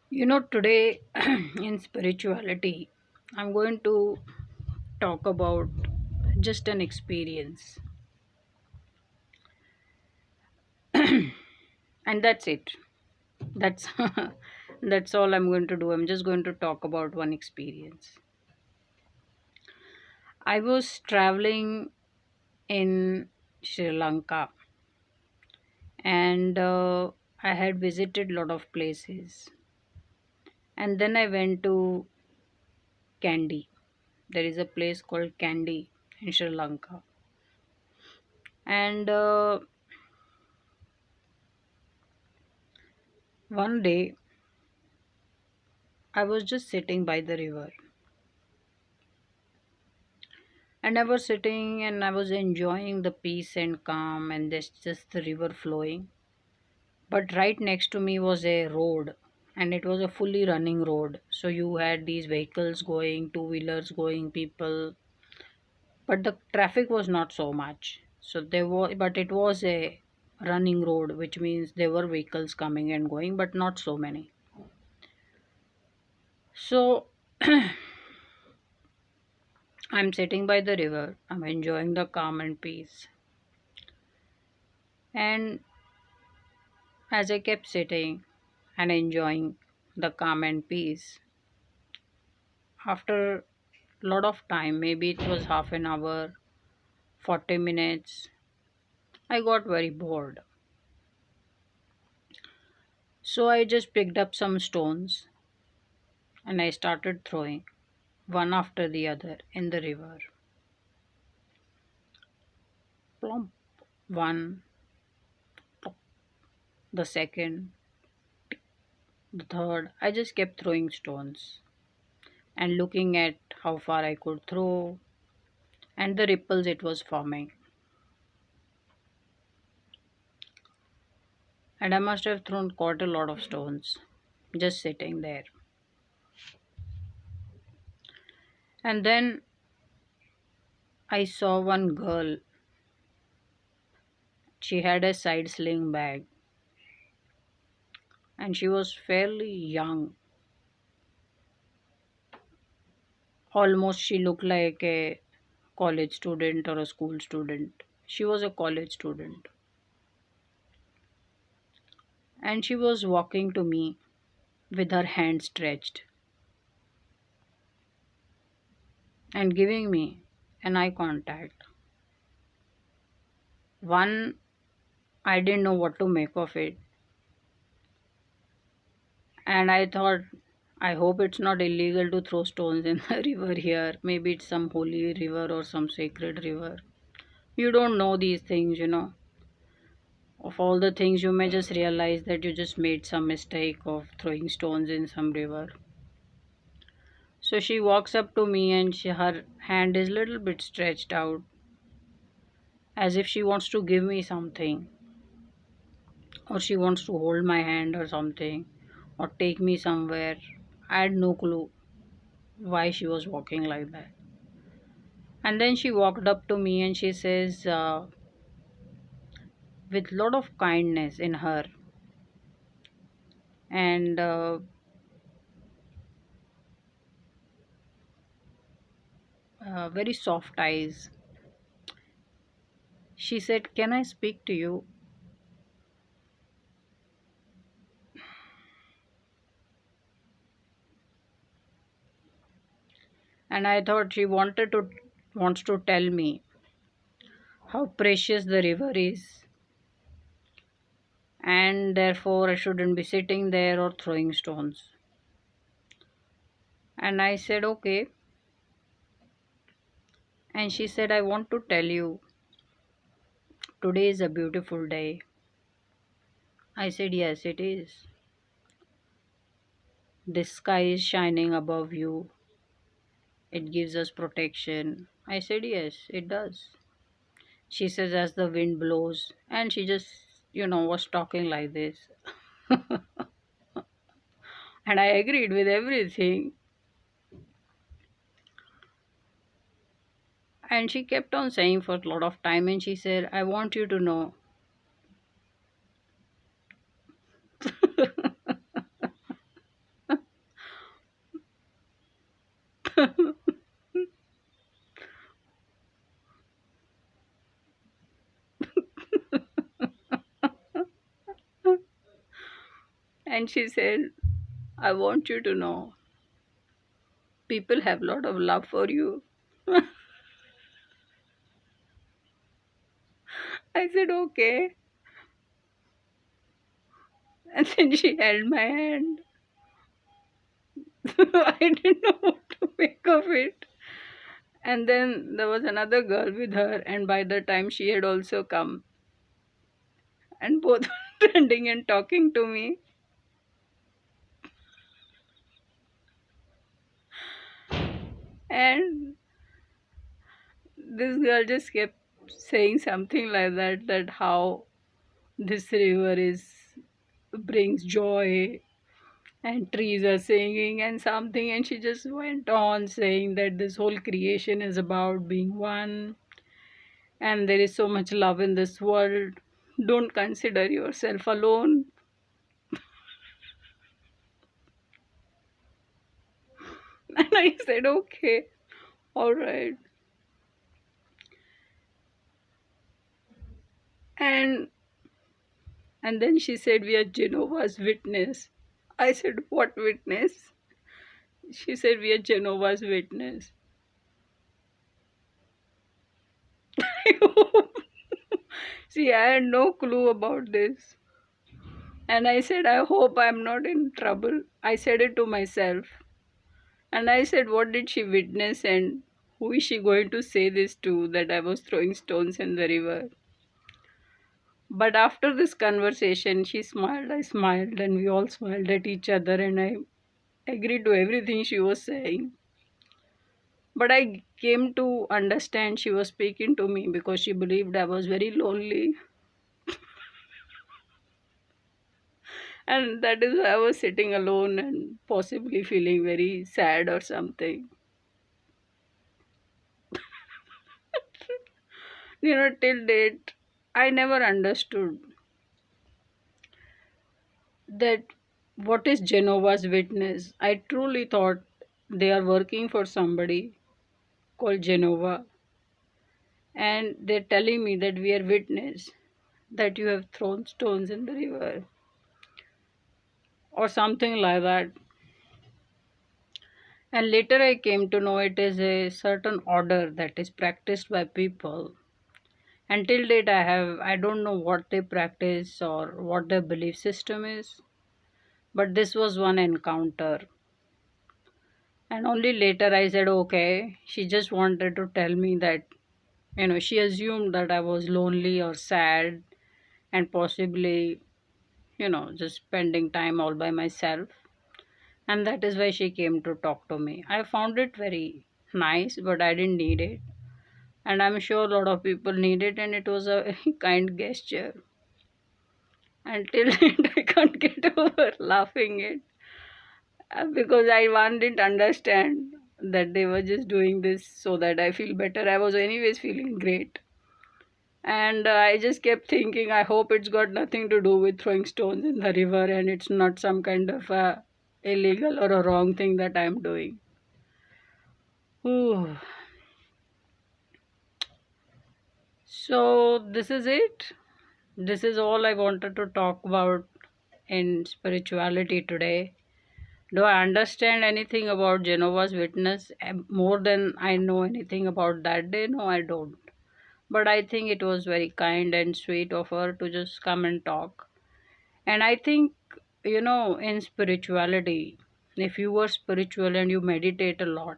Today in spirituality, I'm going to talk about just an experience, and that's it. That's that's all I'm going to do. I'm just going to talk about one experience. I was traveling in Sri Lanka, and I had visited a lot of places, and then I went to Kandy. There is a place called Kandy in Sri Lanka, and one day I was just sitting by the river, and I was sitting and I was enjoying the peace and calm and there's just the river flowing. But right next to me was a road, and it was a fully running road. So you had these vehicles going, two wheelers going, people, but the traffic was not so much. So there was, but it was a running road, which means there were vehicles coming and going, but not so many. So I'm sitting by the river, I'm enjoying the calm and peace. And as I kept sitting and enjoying the calm and peace, after a lot of time, maybe it was half an hour, 40 minutes, I got very bored. So I just picked up some stones and I started throwing one after the other in the river. Plump, one, plop, the second, the third. I just kept throwing stones and looking at how far I could throw and the ripples it was forming. And I must have thrown quite a lot of stones just sitting there. And then I saw one girl. She had a side sling bag and she was fairly young. Almost she looked like a college student or a school student. She was a college student. And she was walking to me with her hand stretched and giving me an eye contact. One, I didn't know what to make of it. And I thought, I hope it's not illegal to throw stones in the river here. Maybe it's some holy river or some sacred river. You don't know these things. Of all the things, you may just realize that you just made some mistake of throwing stones in some river. So she walks up to me and her hand is little bit stretched out as if she wants to give me something, or she wants to hold my hand or something, or take me somewhere. I had no clue why she was walking like that. And then she walked up to me and she says, with lot of kindness in her and very soft eyes, she said, "Can I speak to you?" And I thought she wants to tell me how precious the river is, and therefore I shouldn't be sitting there or throwing stones. And I said, okay. And she said, I want to tell you, today is a beautiful day. I said, yes, it is. The sky is shining above you. It gives us protection. I said, yes, it does. She says, as the wind blows. And she just was talking like this. And I agreed with everything. And she kept on saying for a lot of time. And she said, I want you to know. And she said, I want you to know people have a lot of love for you. I said, okay. And then she held my hand. I didn't know what to make of it. And then there was another girl with her, and by the time she had also come, and both were standing and talking to me. And this girl just kept saying something like that how this river is brings joy and trees are singing and something, and she just went on saying that this whole creation is about being one and there is so much love in this world. Don't consider yourself alone. And I said, okay, all right. And and then she said, we are Jehovah's Witness. I said, what witness? She said, we are Jehovah's Witness. See, I had no clue about this. And I said, I hope I'm not in trouble. I said it to myself. And I said, what did she witness and who is she going to say this to that I was throwing stones in the river? But after this conversation, she smiled, I smiled, and we all smiled at each other, and I agreed to everything she was saying. But I came to understand she was speaking to me because she believed I was very lonely. And that is why I was sitting alone and possibly feeling very sad or something. Till date, I never understood that what is Jehovah's Witness. I truly thought they are working for somebody called Jehovah, and they're telling me that we are witness that you have thrown stones in the river or something like that. And later I came to know it is a certain order that is practiced by people. Until date I don't know what they practice or what their belief system is, but this was one encounter. And only later I said, okay, she just wanted to tell me that, she assumed that I was lonely or sad and possibly, just spending time all by myself. And that is why she came to talk to me. I found it very nice, but I didn't need it. And I'm sure a lot of people need it, and it was a very kind gesture. Until I can't get over laughing it. Because I one didn't understand that they were just doing this so that I feel better. I was anyways feeling great. And I just kept thinking, I hope it's got nothing to do with throwing stones in the river and it's not some kind of illegal or a wrong thing that I'm doing. Ooh. So, this is it. This is all I wanted to talk about in spirituality today. Do I understand anything about Jehovah's Witness more than I know anything about that day? No, I don't. But I think it was very kind and sweet of her to just come and talk. And I think, in spirituality, if you were spiritual and you meditate a lot,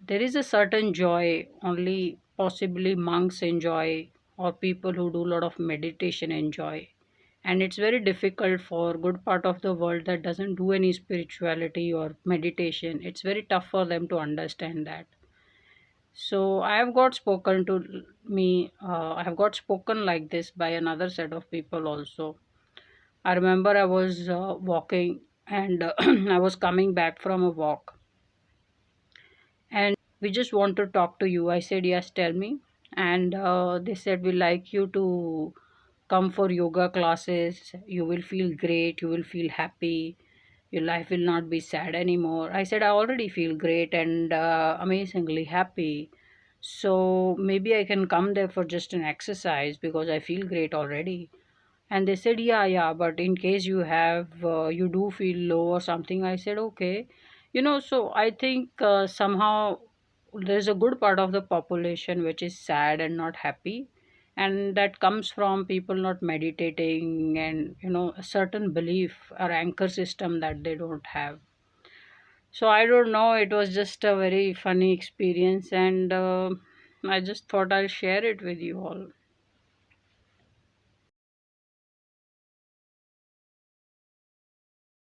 there is a certain joy only possibly monks enjoy or people who do a lot of meditation enjoy. And it's very difficult for good part of the world that doesn't do any spirituality or meditation. It's very tough for them to understand that. So I have got spoken to me. I have got spoken like this by another set of people also. I remember I was walking and I was coming back from a walk, and we just want to talk to you. I said, yes, tell me. And they said, we like you to come for yoga classes. You will feel great. You will feel happy. Your life will not be sad anymore. I said, I already feel great and amazingly happy. So maybe I can come there for just an exercise because I feel great already. And they said, yeah, yeah, but in case you do feel low or something. I said, okay. So I think somehow there's a good part of the population which is sad and not happy. And that comes from people not meditating and, a certain belief or anchor system that they don't have. So I don't know, it was just a very funny experience and I just thought I'll share it with you all.